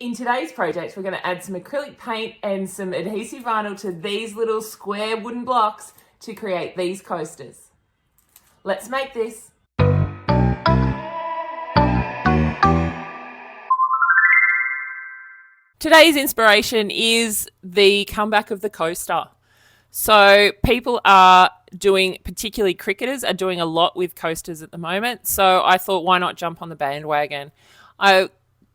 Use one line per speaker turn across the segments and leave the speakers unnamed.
In today's project, we're going to add some acrylic paint and some adhesive vinyl to these little square wooden blocks to create these coasters. Let's make this. Today's inspiration is the comeback of the coaster. So people are doing, particularly cricketers, are doing a lot with coasters at the moment. So I thought, why not jump on the bandwagon? I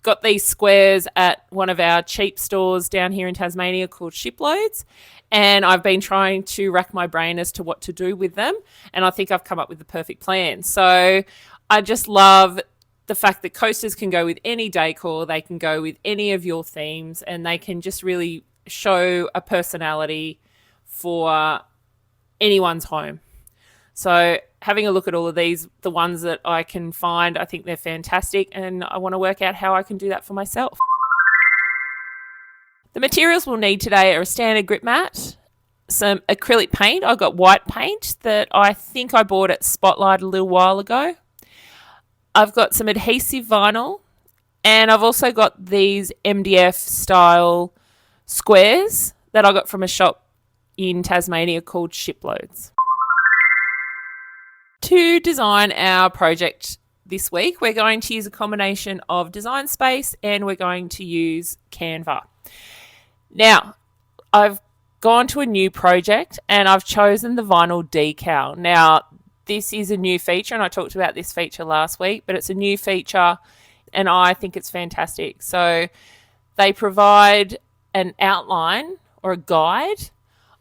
got these squares at one of our cheap stores down here in Tasmania called Shiploads, and I've been trying to rack my brain as to what to do with them, and I think I've come up with the perfect plan. So I just love the fact that coasters can go with any decor, they can go with any of your themes, and they can just really show a personality for anyone's home. So having a look at all of these, the ones that I can find, I think they're fantastic, and I want to work out how I can do that for myself. The materials we'll need today are a standard grip mat, some acrylic paint. I got white paint that I think I bought at Spotlight a little while ago. I've got some adhesive vinyl, and I've also got these MDF style squares that I got from a shop in Tasmania called Shiploads. To design our project this week, we're going to use a combination of Design Space and we're going to use Canva. Now, I've gone to a new project and I've chosen the vinyl decal. Now, this is a new feature, and I talked about this feature last week, but it's a new feature and I think it's fantastic. So they provide an outline or a guide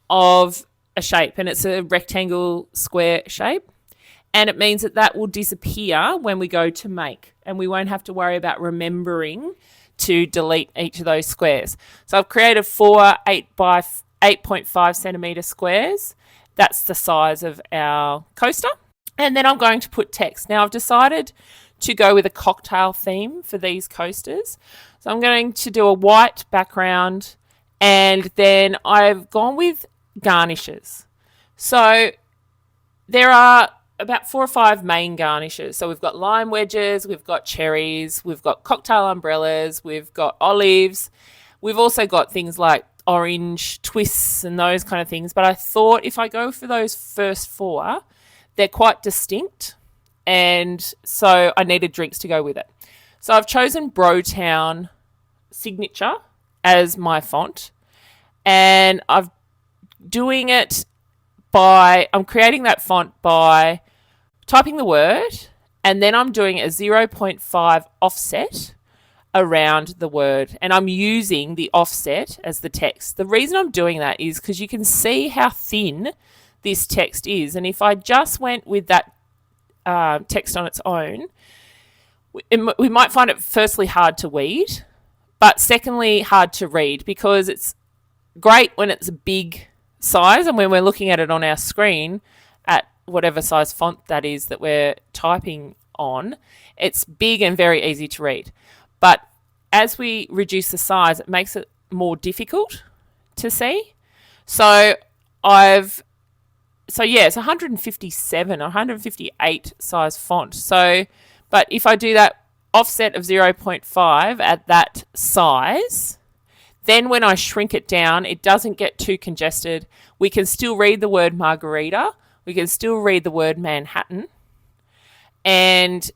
of a shape, and it's a rectangle square shape. And it means that that will disappear when we go to make, and we won't have to worry about remembering to delete each of those squares. So I've created 4 8 by 8.5 centimetre squares. That's the size of our coaster. And then I'm going to put text. Now I've decided to go with a cocktail theme for these coasters. So I'm going to do a white background, and then I've gone with garnishes. So there are about 4 or 5 main garnishes. So we've got lime wedges, we've got cherries, we've got cocktail umbrellas, we've got olives. We've also got things like orange twists and those kind of things. But I thought if I go for those first 4, they're quite distinct. And so I needed drinks to go with it. So I've chosen Brotown Signature as my font. And I'm creating that font by typing the word, and then I'm doing a 0.5 offset around the word, and I'm using the offset as the text. The reason I'm doing that is because you can see how thin this text is, and if I just went with that text on its own, we might find it firstly hard to read, but secondly hard to read, because it's great when it's a big size, and when we're looking at it on our screen at whatever size font that is that we're typing on, it's big and very easy to read. But as we reduce the size, it makes it more difficult to see. So it's 157 or 158 size font. So, but if I do that offset of 0.5 at that size, then when I shrink it down, it doesn't get too congested. We can still read the word margarita. We can still read the word Manhattan. And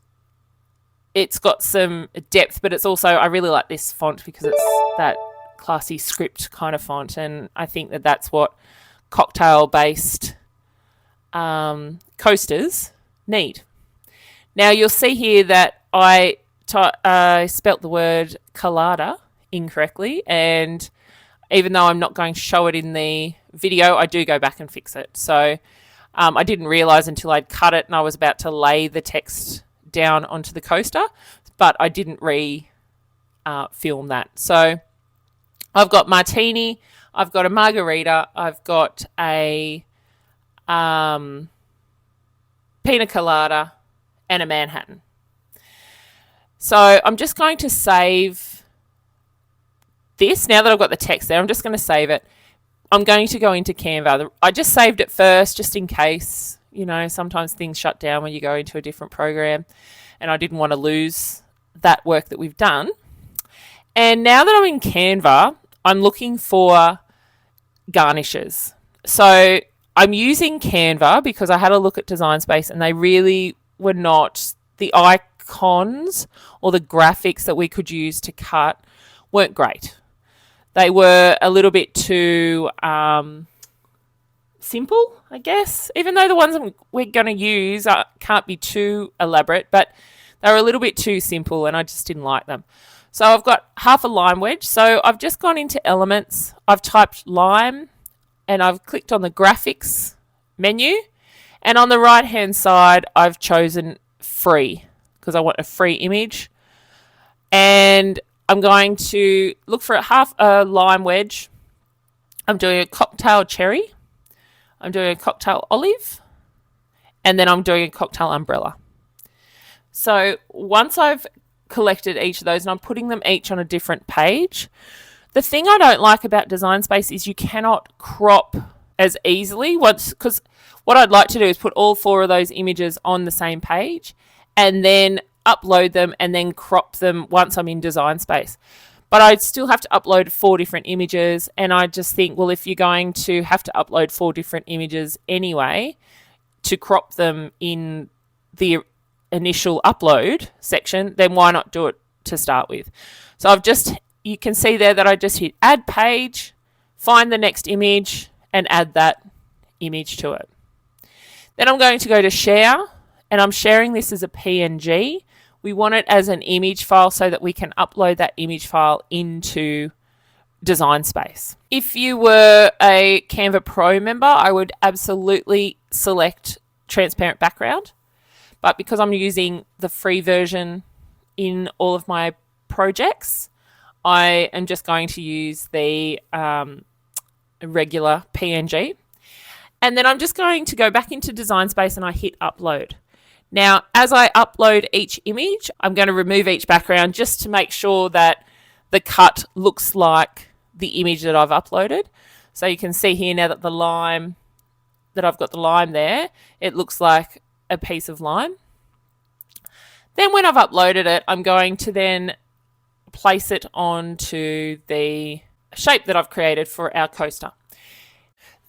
it's got some depth, but it's also, I really like this font because it's that classy script kind of font. And I think that that's what cocktail-based coasters need. Now, you'll see here that I spelt the word colada incorrectly, and even though I'm not going to show it in the video, I do go back and fix it. So I didn't realise until I'd cut it and I was about to lay the text down onto the coaster, but I didn't film that. So I've got martini, I've got a margarita, I've got a pina colada and a Manhattan. So I'm just going to save this. Now that I've got the text there, I'm just going to save it. I'm going to go into Canva. I just saved it first just in case, sometimes things shut down when you go into a different program, and I didn't want to lose that work that we've done. And now that I'm in Canva, I'm looking for garnishes. So I'm using Canva because I had a look at Design Space and they really were not, the icons or the graphics that we could use to cut weren't great. They were a little bit too simple, I guess, even though the ones we're going to use can't be too elaborate, but they were a little bit too simple and I just didn't like them. So I've got half a lime wedge. So I've just gone into Elements. I've typed lime and I've clicked on the graphics menu. And on the right hand side, I've chosen free because I want a free image. And I'm going to look for half a lime wedge. I'm doing a cocktail cherry. I'm doing a cocktail olive. And then I'm doing a cocktail umbrella. So once I've collected each of those and I'm putting them each on a different page, the thing I don't like about Design Space is you cannot crop as easily because what I'd like to do is put all 4 of those images on the same page and then upload them and then crop them once I'm in Design Space. But I'd still have to upload 4 different images, and I just think, well, if you're going to have to upload 4 different images anyway to crop them in the initial upload section, then why not do it to start with? So you can see there that I just hit add page, find the next image and add that image to it. Then I'm going to go to share and I'm sharing this as a PNG. We want it as an image file so that we can upload that image file into Design Space. If you were a Canva Pro member, I would absolutely select transparent background. But because I'm using the free version in all of my projects, I am just going to use the regular PNG. And then I'm just going to go back into Design Space and I hit upload. Now, as I upload each image, I'm going to remove each background just to make sure that the cut looks like the image that I've uploaded. So you can see here now that I've got the lime there, it looks like a piece of lime. Then when I've uploaded it, I'm going to then place it onto the shape that I've created for our coaster.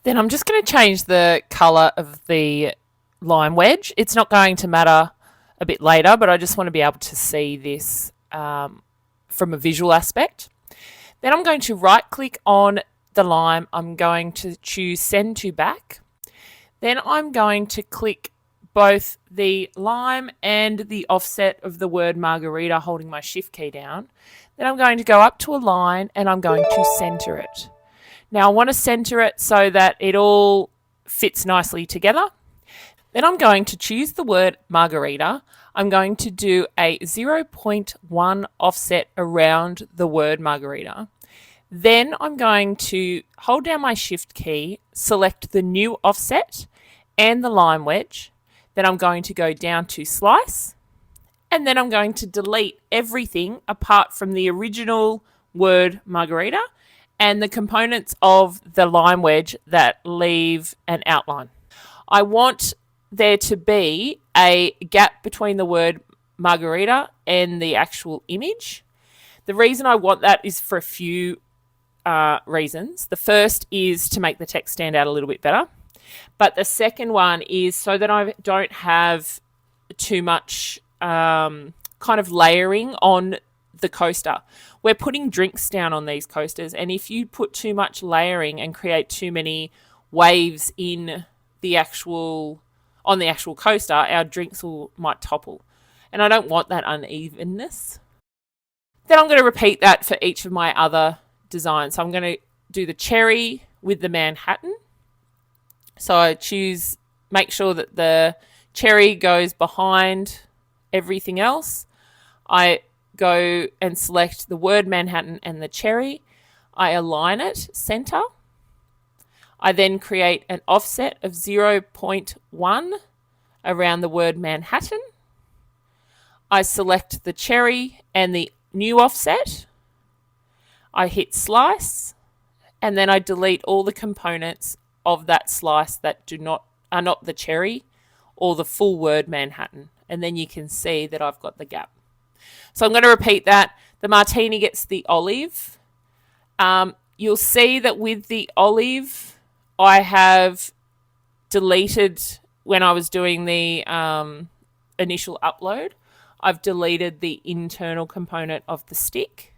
Then I'm just going to change the color of the lime wedge. It's not going to matter a bit later, but I just want to be able to see this from a visual aspect. Then I'm going to right click on the lime. I'm going to choose send to back. Then I'm going to click both the lime and the offset of the word margarita holding my shift key down. Then I'm going to go up to a line and I'm going to center it. Now I want to center it so that it all fits nicely together. Then I'm going to choose the word margarita. I'm going to do a 0.1 offset around the word margarita. Then I'm going to hold down my shift key, select the new offset and the lime wedge. Then I'm going to go down to slice, and then I'm going to delete everything apart from the original word margarita and the components of the lime wedge that leave an outline. I want there to be a gap between the word margarita and the actual image. The reason I want that is for a few reasons. The first is to make the text stand out a little bit better. But the second one is so that I don't have too much kind of layering on the coaster. We're putting drinks down on these coasters, and if you put too much layering and create too many waves on the actual coaster, our drinks might topple. And I don't want that unevenness. Then I'm going to repeat that for each of my other designs. So I'm going to do the cherry with the Manhattan. So I make sure that the cherry goes behind everything else. I go and select the word Manhattan and the cherry. I align it center. I then create an offset of 0.1 around the word Manhattan. I select the cherry and the new offset. I hit slice, and then I delete all the components of that slice that are not the cherry or the full word Manhattan. And then you can see that I've got the gap. So I'm going to repeat that. The martini gets the olive. You'll see that with the olive, I have deleted, when I was doing the initial upload, I've deleted the internal component of the stick.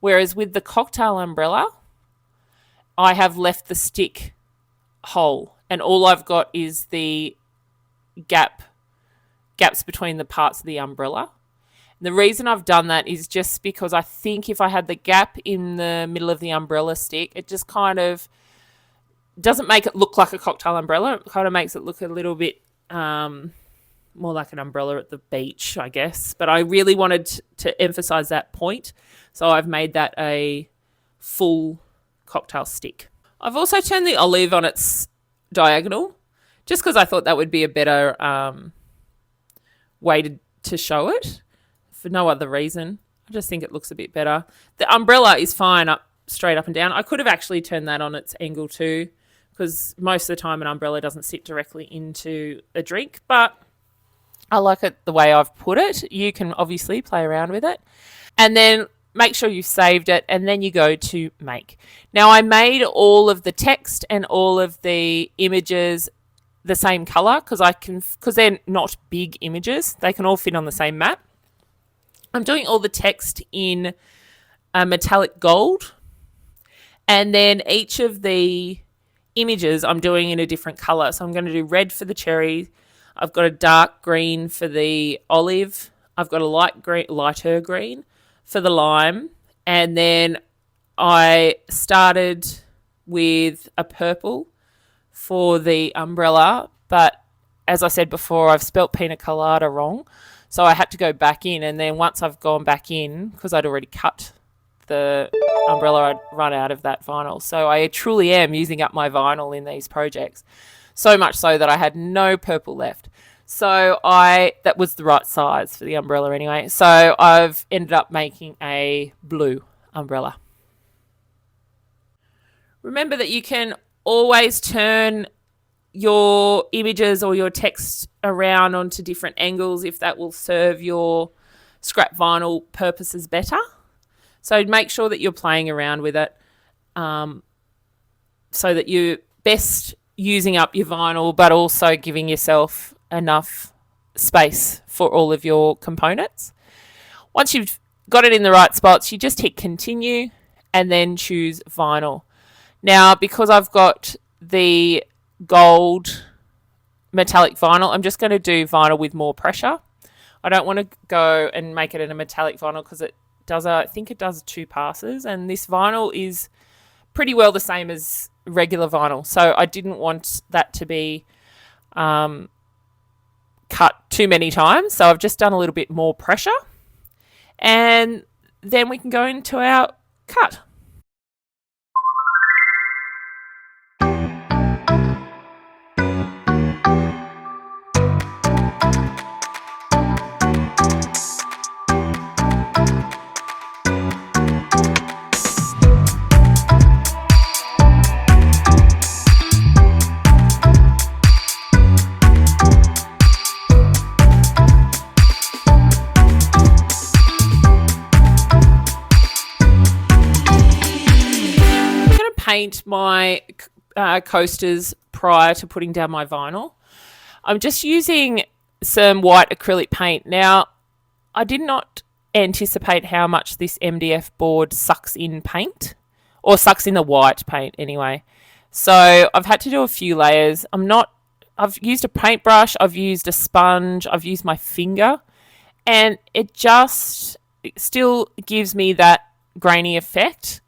Whereas with the cocktail umbrella, I have left the stick whole, and all I've got is the gaps between the parts of the umbrella. The reason I've done that is just because I think if I had the gap in the middle of the umbrella stick, it just kind of doesn't make it look like a cocktail umbrella. It kind of makes it look a little bit more like an umbrella at the beach, I guess. But I really wanted to emphasize that point, so I've made that a full cocktail stick. I've also turned the olive on its diagonal, just because I thought that would be a better way to show it. For no other reason. I just think it looks a bit better. The umbrella is fine straight up and down. I could have actually turned that on its angle too, because most of the time an umbrella doesn't sit directly into a drink, but I like it the way I've put it. You can obviously play around with it. And then make sure you've saved it, and then you go to make. Now, I made all of the text and all of the images the same color because they're not big images. They can all fit on the same mat. I'm doing all the text in metallic gold, and then each of the images I'm doing in a different color. So I'm going to do red for the cherry. I've got a dark green for the olive. I've got a lighter green for the lime, and then I started with a purple for the umbrella, but as I said before, I've spelt pina colada wrong. So I had to go back in, and then once I've gone back in, because I'd already cut the umbrella, I'd run out of that vinyl. So I truly am using up my vinyl in these projects, so much so that I had no purple left. So that was the right size for the umbrella anyway. So I've ended up making a blue umbrella. Remember that you can always turn your images or your text around onto different angles if that will serve your scrap vinyl purposes better. So make sure that you're playing around with it so that you're best using up your vinyl, but also giving yourself enough space for all of your components. Once you've got it in the right spots, you just hit continue and then choose vinyl. Now, because I've got the gold metallic vinyl, I'm just going to do vinyl with more pressure. I don't want to go and make it in a metallic vinyl because I think it does 2 passes, and this vinyl is pretty well the same as regular vinyl, so I didn't want that to be cut too many times, so I've just done a little bit more pressure, and then we can go into our cut. Paint my coasters prior to putting down my vinyl. I'm just using some white acrylic paint. Now, I did not anticipate how much this MDF board sucks in paint, or sucks in the white paint anyway. So I've had to do a few layers. I've used a paintbrush, I've used a sponge, I've used my finger, and it still gives me that grainy effect.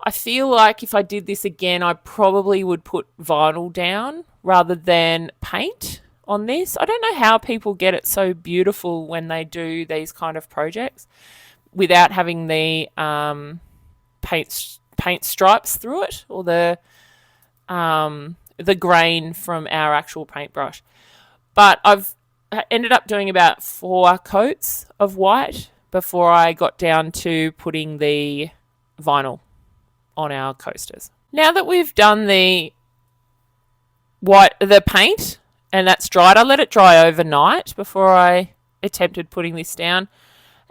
I feel like if I did this again, I probably would put vinyl down rather than paint on this. I don't know how people get it so beautiful when they do these kind of projects without having the paint stripes through it, or the grain from our actual paintbrush. But I've ended up doing about 4 coats of white before I got down to putting the vinyl on our coasters. Now that we've done the paint and that's dried, I let it dry overnight before I attempted putting this down.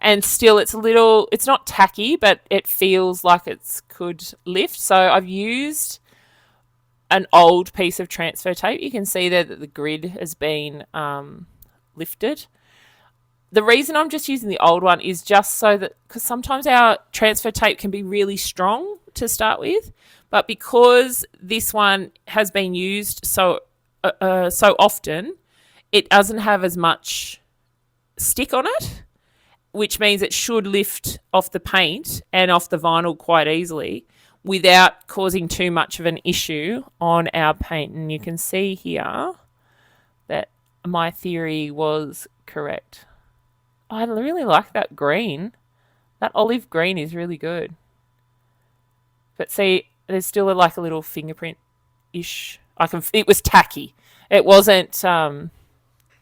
and still it's not tacky, but it feels like it could lift. So I've used an old piece of transfer tape. You can see there that the grid has been lifted. The reason I'm just using the old one is just so that, because sometimes our transfer tape can be really strong to start with, but because this one has been used so often, it doesn't have as much stick on it, which means it should lift off the paint and off the vinyl quite easily without causing too much of an issue on our paint. And you can see here that my theory was correct. I really like that green. That olive green is really good. But see, there's still like a little fingerprint-ish. It was tacky. It wasn't, I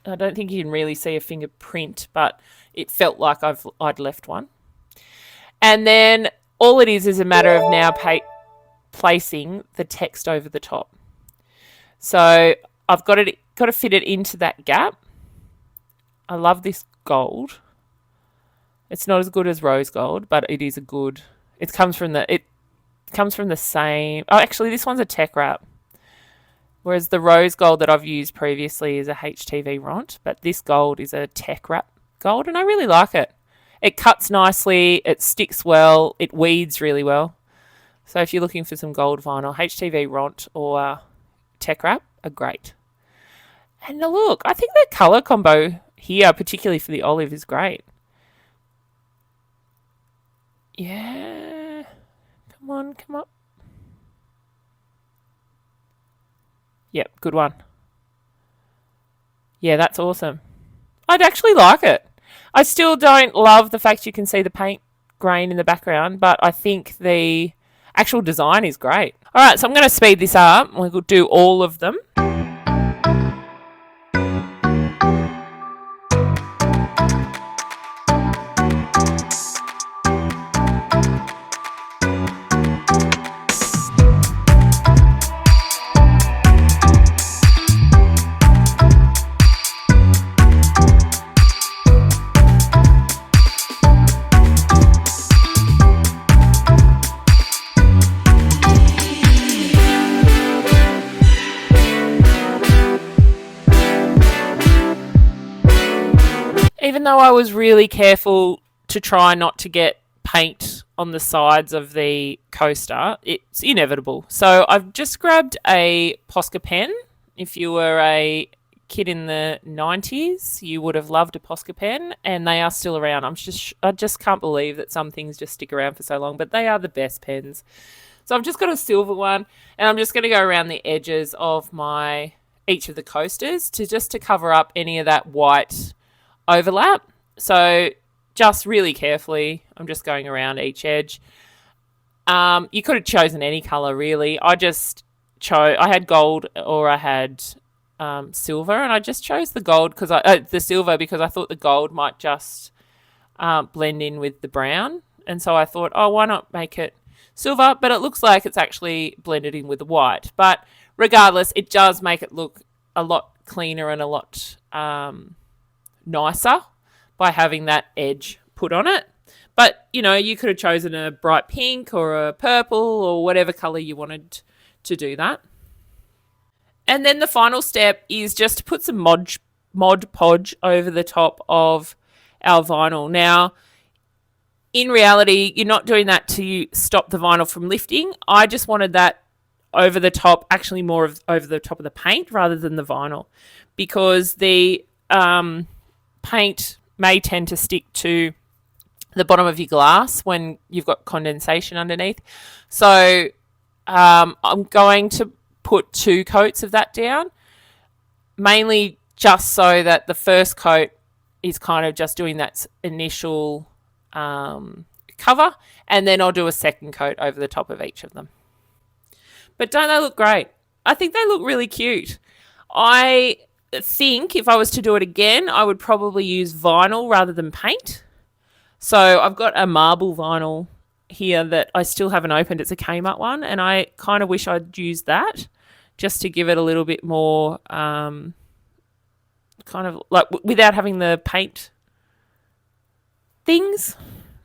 don't think you can really see a fingerprint, but it felt like I'd left one. And then all it is a matter of now placing the text over the top. So I've got to fit it into that gap. I love this gold. It's not as good as rose gold, but it is a good. It comes from the same. Oh, actually, this one's a tech wrap, whereas the rose gold that I've used previously is a HTV Ront, but this gold is a tech wrap gold, and I really like it. It cuts nicely, it sticks well, it weeds really well. So if you're looking for some gold vinyl, HTV Ront or tech wrap are great. And look, I think the colour combo here, particularly for the olive, is great. Yeah. Come on, come up. Yep, good one. Yeah, that's awesome. I'd actually like it. I still don't love the fact you can see the paint grain in the background, but I think the actual design is great. All right, so I'm going to speed this up. We'll do all of them. Even though I was really careful to try not to get paint on the sides of the coaster, it's inevitable. So I've just grabbed a Posca pen. If you were a kid in the 90s, you would have loved a Posca pen, and they are still around. I just can't believe that some things just stick around for so long, but they are the best pens. So I've just got a silver one, and I'm just going to go around the edges of each of the coasters to cover up any of that white overlap. So just really carefully, I'm just going around each edge. You could have chosen any color, really. I had gold or I had silver, and I just chose the gold the silver because I thought the gold might just blend in with the brown, and so I thought, oh, why not make it silver? But it looks like it's actually blended in with the white. But regardless, it does make it look a lot cleaner and a lot nicer by having that edge put on it. But, you could have chosen a bright pink or a purple or whatever color you wanted to do that. And then the final step is just to put some Mod Podge over the top of our vinyl. Now, in reality, you're not doing that to stop the vinyl from lifting. I just wanted that over the top, actually more over the top of the paint rather than the vinyl, because the paint may tend to stick to the bottom of your glass when you've got condensation underneath. So I'm going to put 2 coats of that down, mainly just so that the first coat is kind of just doing that initial cover, and then I'll do a second coat over the top of each of them. But don't they look great? I think they look really cute. I think if I was to do it again, I would probably use vinyl rather than paint. So I've got a marble vinyl here that I still haven't opened. It's a Kmart one, and I kind of wish I'd used that just to give it a little bit more kind of like without having the paint things,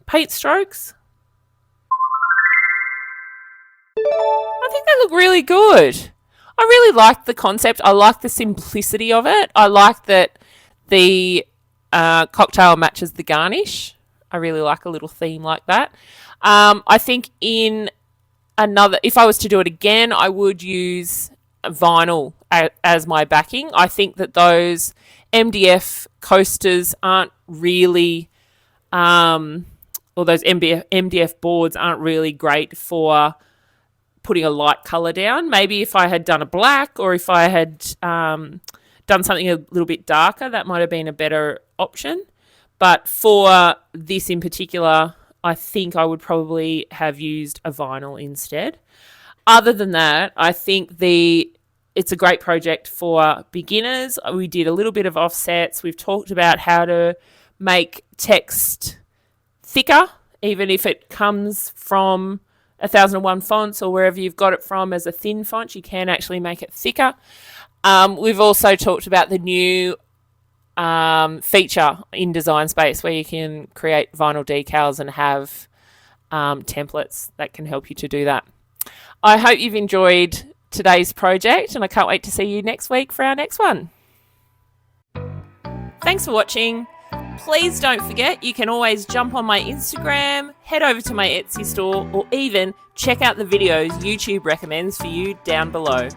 paint strokes. I think they look really good. I really like the concept. I like the simplicity of it. I like that the cocktail matches the garnish. I really like a little theme like that. I think if I was to do it again, I would use vinyl as my backing. I think that those MDF coasters aren't really, or those MDF boards aren't really great for putting a light colour down. Maybe if I had done a black, or if I had done something a little bit darker, that might have been a better option. But for this in particular, I think I would probably have used a vinyl instead. Other than that, I think it's a great project for beginners. We did a little bit of offsets. We've talked about how to make text thicker, even if it comes from 1001 fonts or wherever you've got it from as a thin font, you can actually make it thicker. We've also talked about the new feature in Design Space where you can create vinyl decals and have templates that can help you to do that. I hope you've enjoyed today's project, and I can't wait to see you next week for our next one. Thanks for watching. Please don't forget, you can always jump on my Instagram, head over to my Etsy store, or even check out the videos YouTube recommends for you down below.